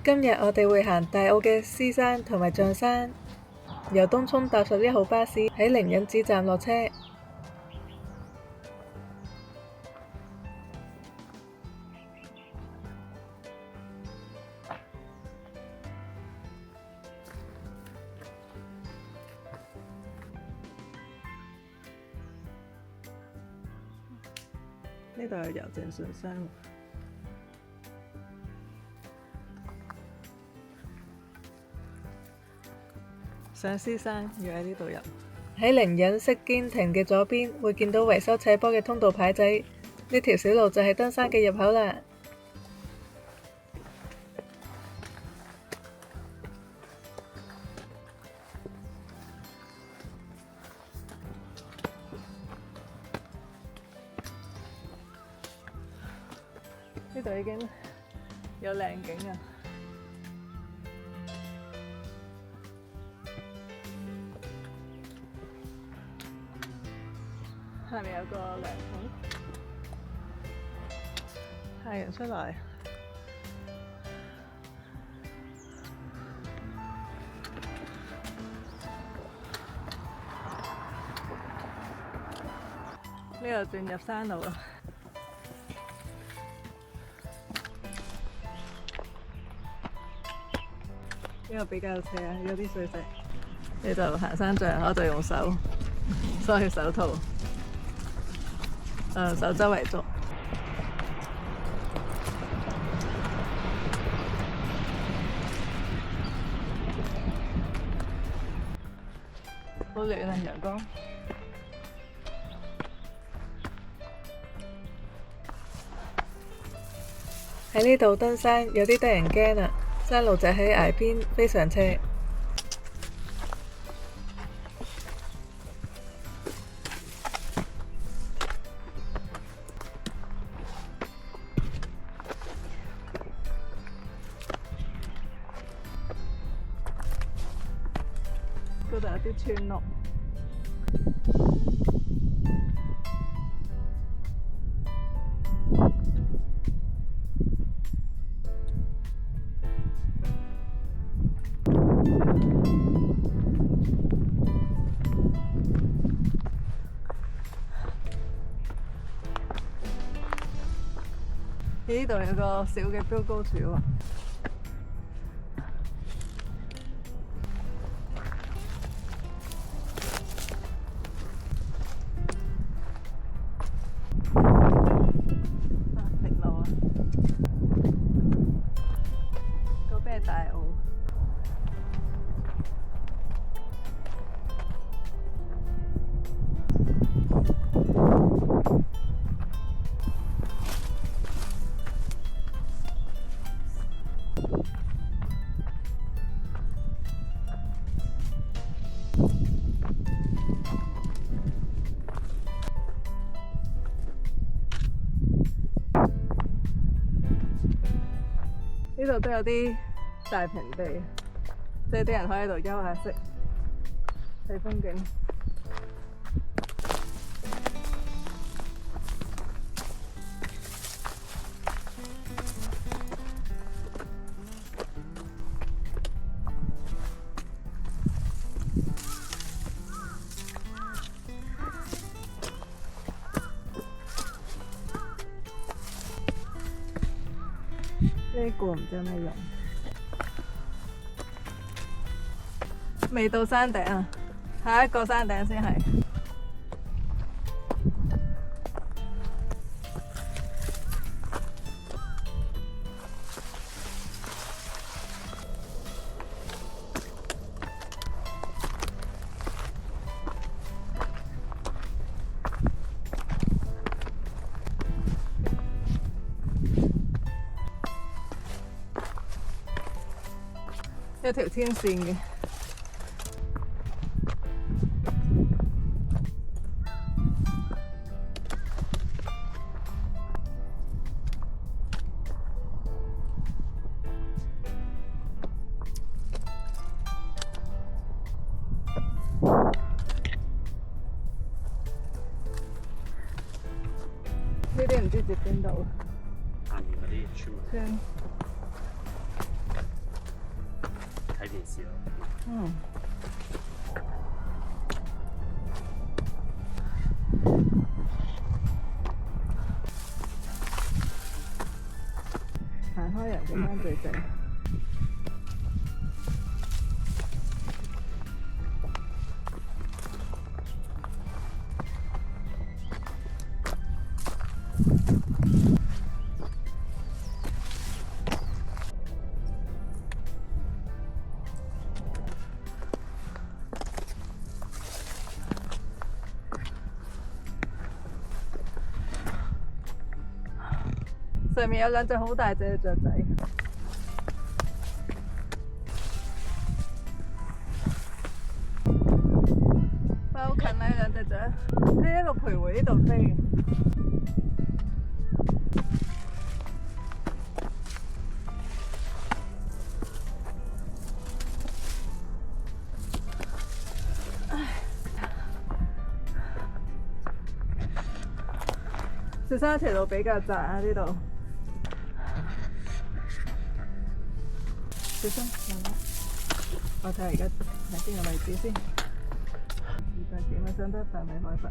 今日我哋會行大澳嘅獅山同埋象山，由東涌搭11號巴士喺靈隱寺站落車。呢度係郵政信箱。上獅山要喺呢度入。喺靈隱釋堅亭嘅左邊會見到維修斜坡嘅通道牌仔，呢條小路就係登山嘅入口啦。呢度已經有靚景啊！下面有個涼亭，太陽出來。呢度轉入山路啦。呢個比較斜啊，有啲碎石。呢度行山杖，我就用手梳起手套，手周圍捉。好暖啊，陽光。喺呢度登山有啲得人驚啊！山路就喺崖邊，非常斜。嗰度有啲村落。呢度有個小嘅標高柱喎。平路啊！嗰邊係大澳。呢度都有啲大平地，即係啲人可以喺度休下息，睇風景。呢個唔知有咩用，未到山頂啊，下一個山頂先係。一條天線嘅。呢啲唔知接邊度。下面嗰啲村。嗯。行開人哋間最正。上面有兩隻好大隻嘅雀仔，哇！好近啊！兩隻雀，呢一路徘徊呢度飛。雪山條路比較窄啊，呢度。小心，慢慢。我睇下而家喺邊個位置先。200幾米上得8米海拔。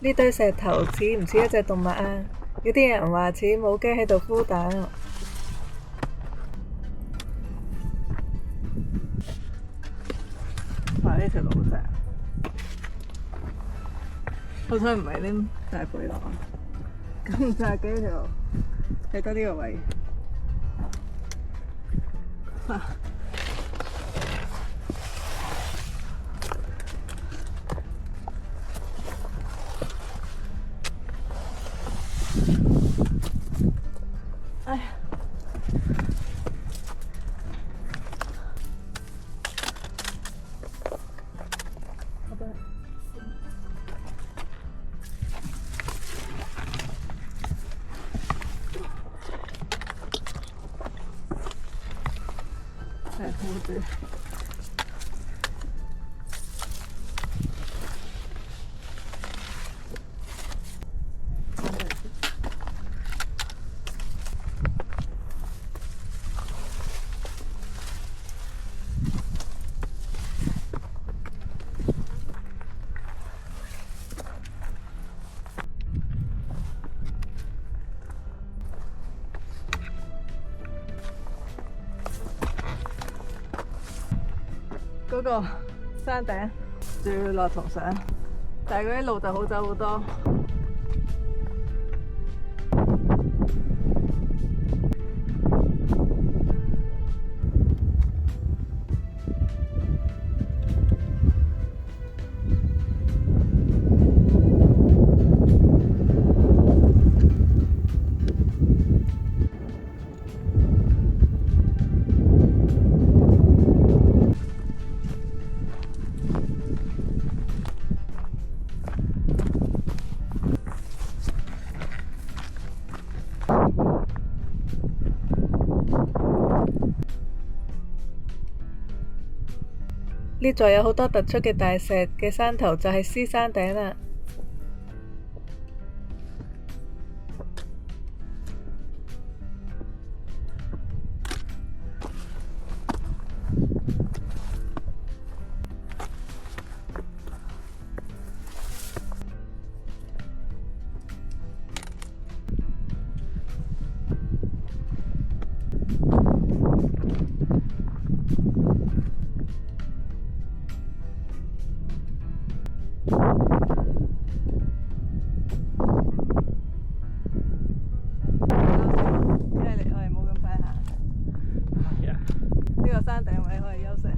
呢堆石頭似唔似一隻動物啊？有啲人話似母雞喺度孵蛋啊！哇！呢條路好窄，好彩唔係啲大背囊，咁窄嘅呢條路，係得呢個位。哎呀！太枯枝。嗰個山頂仲要落重上，但係嗰啲路就好走好多。呢座有好多突出嘅大石嘅山頭就係獅山頂啦。呢個山頂位可以休息。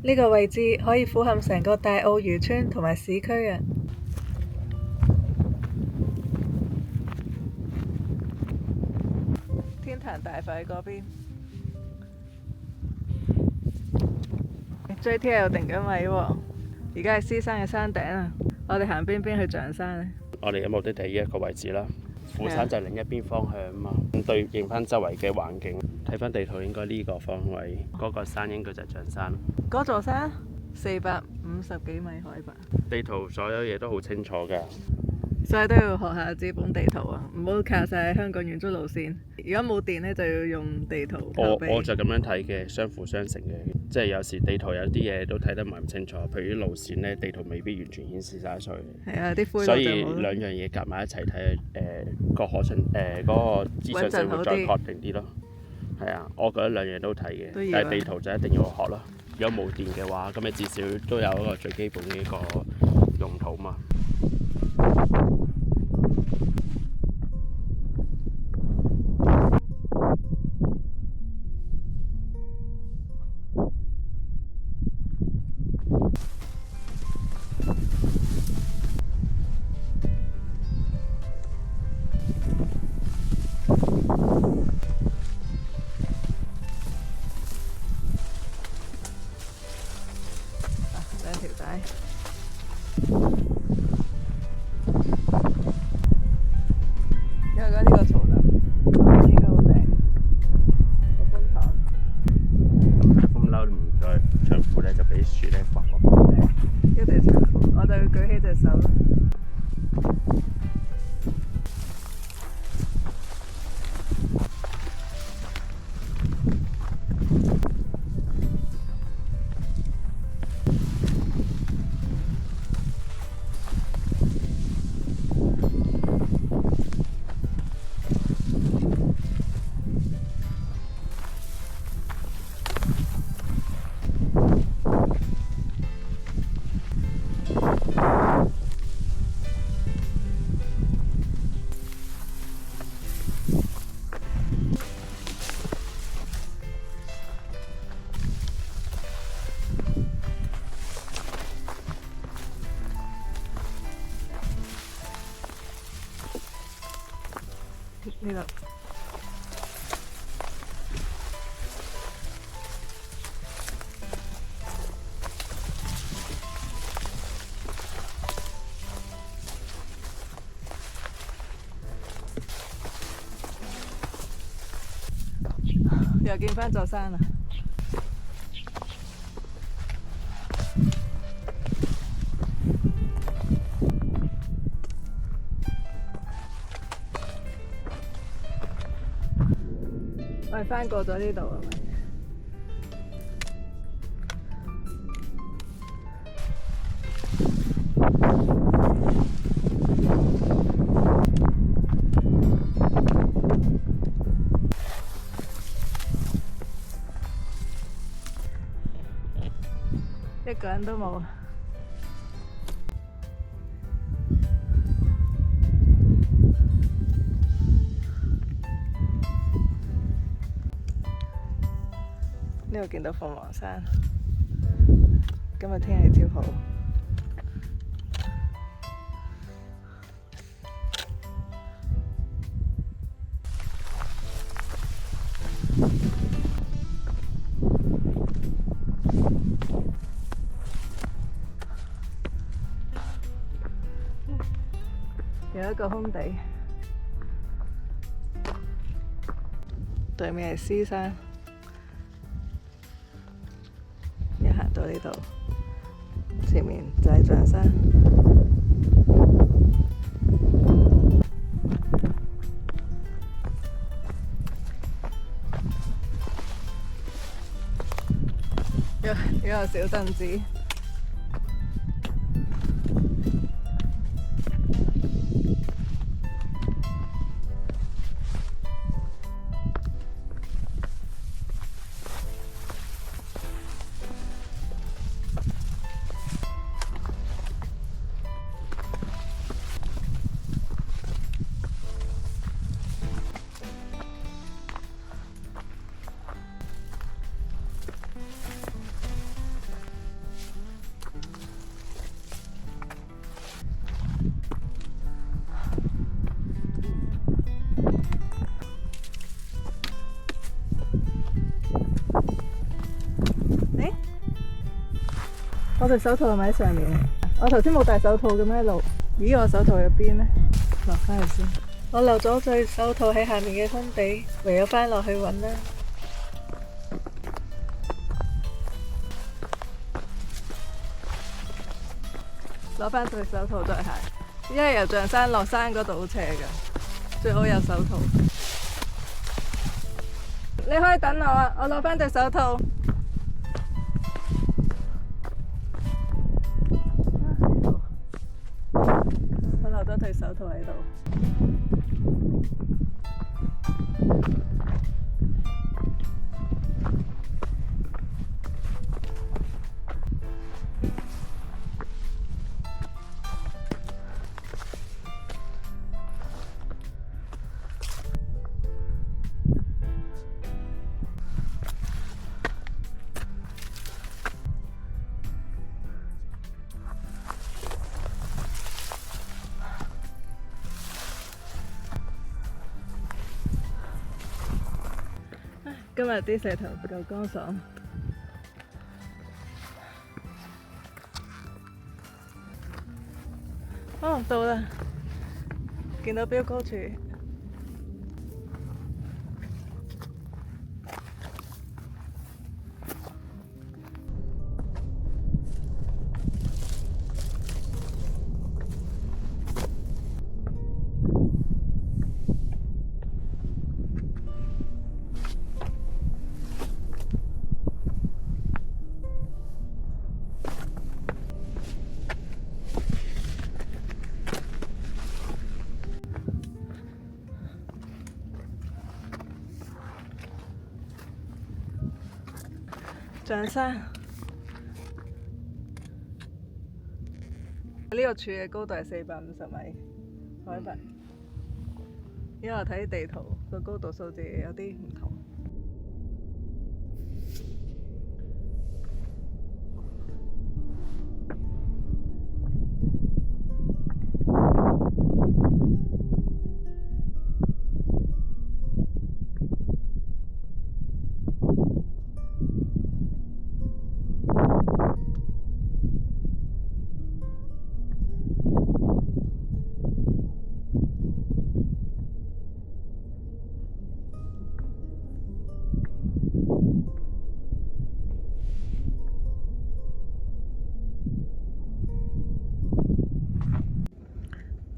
呢個位置可以俯瞰成個大澳漁村同埋市區啊！天壇大佛喺嗰邊。JTL 定緊位喎。而家係獅山嘅山頂啊！我哋行邊邊去象山咧？我哋嘅目的地呢一個位置啦，虎山就係另一邊方向啊嘛。咁對應翻周圍嘅環境，睇翻地圖應該呢個方位，嗰個山應該就係象山。嗰座山450幾米海拔。地圖所有嘢都好清楚㗎，所以都要學下紙本地圖啊，唔好靠晒香港遠足路線。如果冇電呢，就要用地圖靠背。我就咁樣睇嘅，相輔相成嘅。即係有時地圖有啲嘢都睇得唔係咁清楚，譬如啲路線呢，地圖未必完全顯示晒出去。係啊，啲灰所以兩樣嘢夾埋一齊睇，個可信嗰個資訊性會再確定啲咯。係啊，我覺得兩樣都睇嘅，但係地圖就一定要學咯。如果冇電嘅話，咁你至少都有一個最基本嘅一個用途嘛。兩條帶。因為呢個草林，呢個好靚，個風塘。風褸唔再長褲咧，就俾樹咧刮過。一定長褲，我就要舉起隻手啦。呢度。又見返座山啦！我哋翻過咗呢度係咪？一個人都冇。呢度見到鳳凰山，今日天氣超好。有一個空地，對面係獅山。一行到呢度，前面就係象山。有小鎮子。我對手套係咪喺上面？我頭先冇戴手套嘅咩路？咦，我手套入邊呢？落翻去先。我留咗對手套喺下面嘅空地，唯有翻落去揾啦。攞翻對手套對鞋，因為由象山落山嗰度好斜㗎，最好有手套。你可以等我啊，我攞翻對手套。我留咗對手套喺度。今日啲石頭唔夠乾爽。哦，到啦！見到標高柱。象山呢個柱嘅高度係450米海拔，因為我睇地圖個高度數字有啲唔同。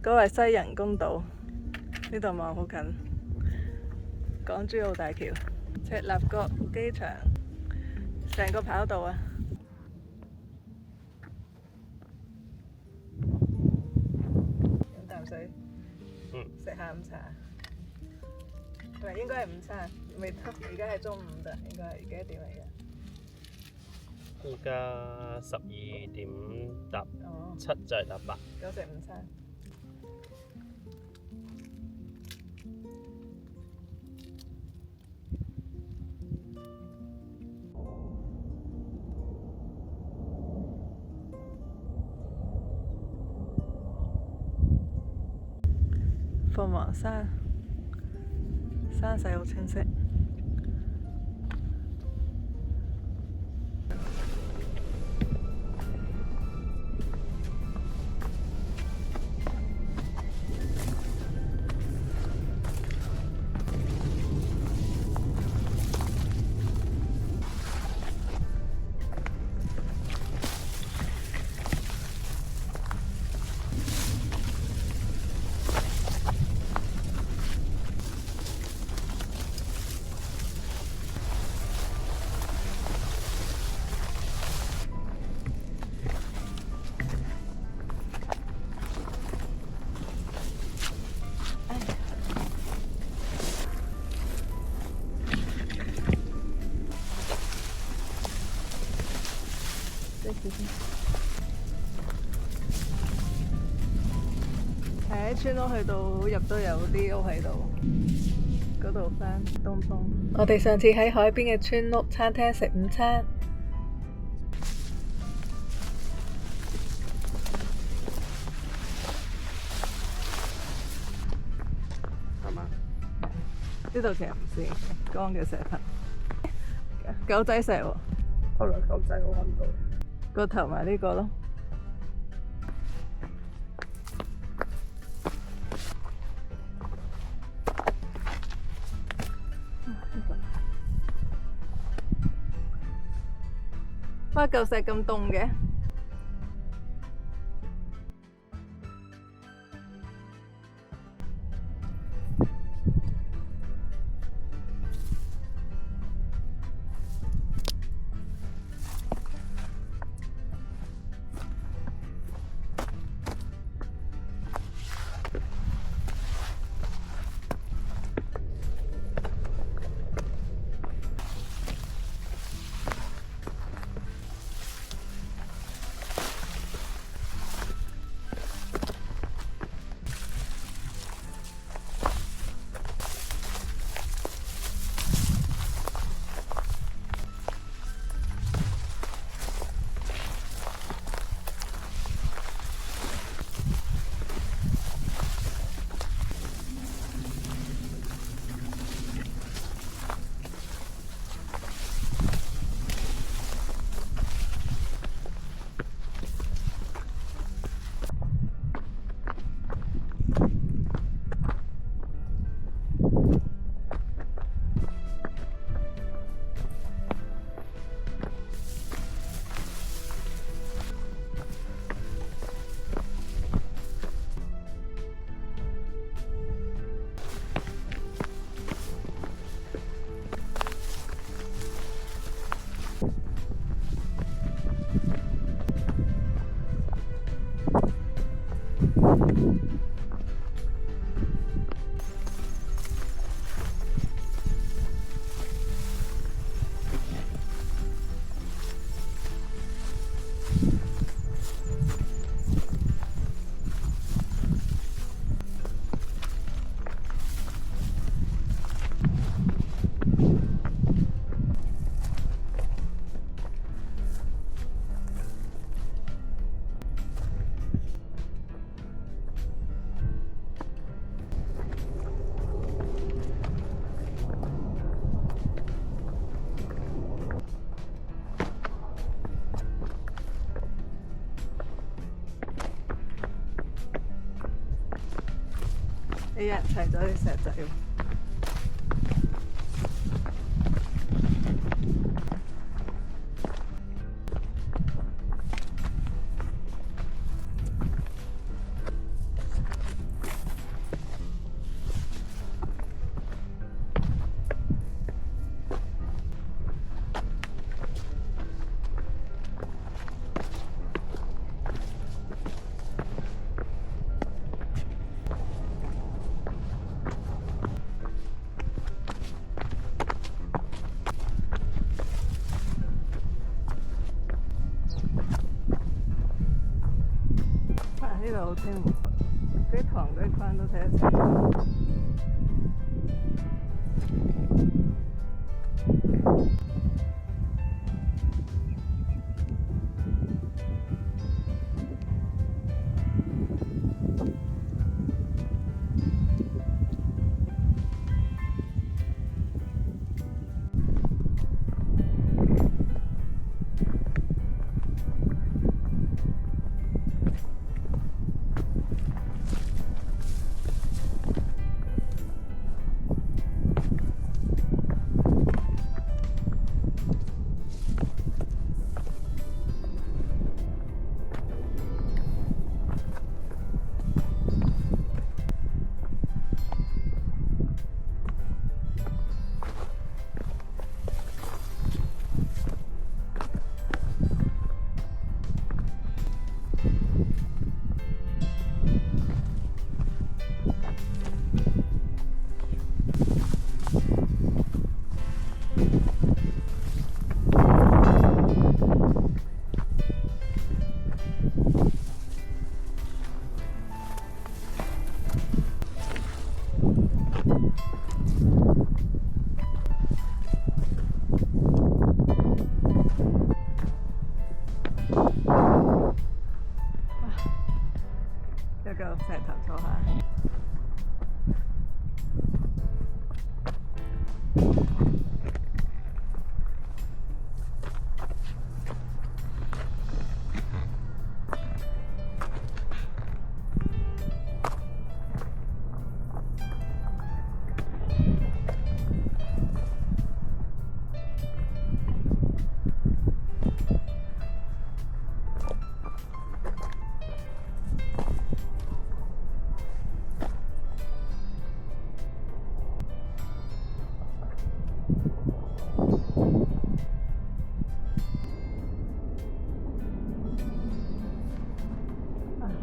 嗰個係西人工島，呢度望好近港珠澳大橋、赤鱲角機場，成個跑道啊！飲啖水，食下午茶，唔係應該係午餐，未得，而家係中午咋，應該係幾多點嚟嘅？而家12:07就係搭8。咁食午餐。鳳凰山，山勢好清晰。喺村屋去到入都有啲屋喺度，嗰度返東風。我哋上次喺海邊嘅村屋餐廳食午餐。係嘛？呢度其實唔算乾嘅石頭，狗仔石喎。後來狗仔我揾唔到。個頭咪呢個咯。哇！嚿石咁凍嘅。哎呀，齊咗啲石仔喎！呢度好清喎，嗰啲塘嗰啲框都睇得清。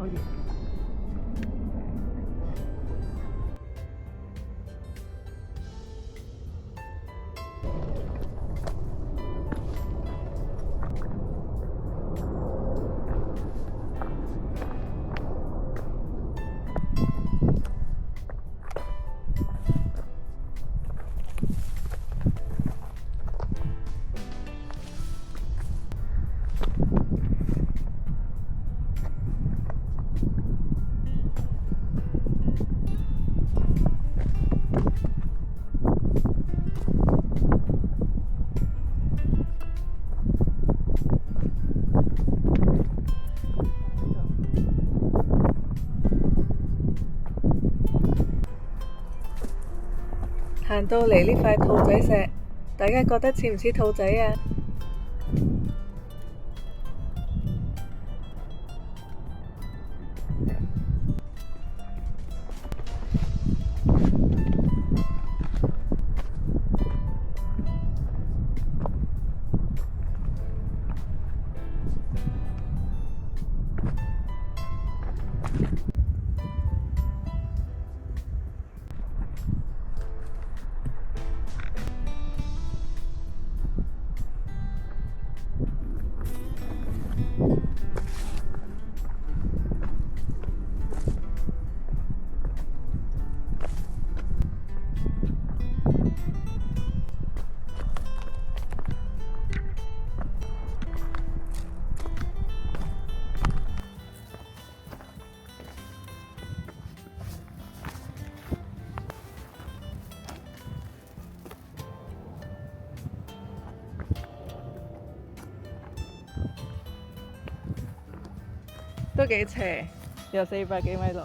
好遠。行到嚟呢塊兔仔石，大家覺得似唔似兔仔啊？都幾斜，有400幾米路。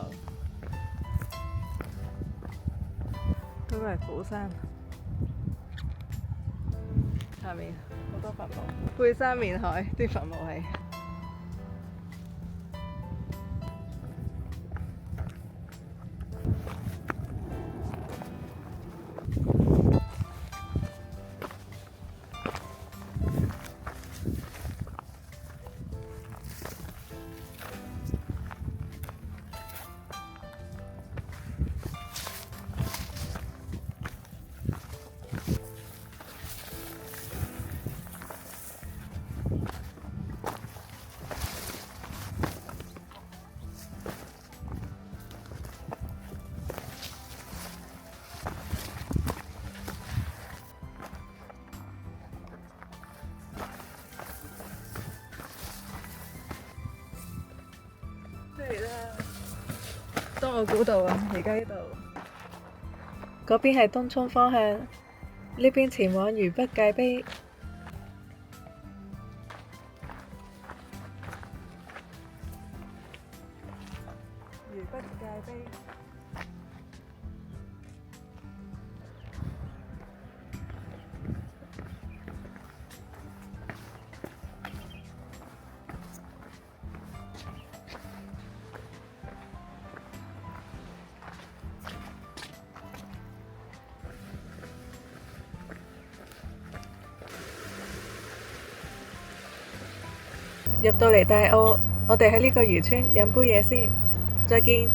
嗰個係虎山，下面好多墳墓，背山面海啲墳墓係。嚟啦！東澳古道啊，而家呢度。嗰邊係東涌方向，呢邊前往渝北界碑。渝北界碑。入到嚟大澳，我哋喺呢個漁村飲杯嘢先，再見。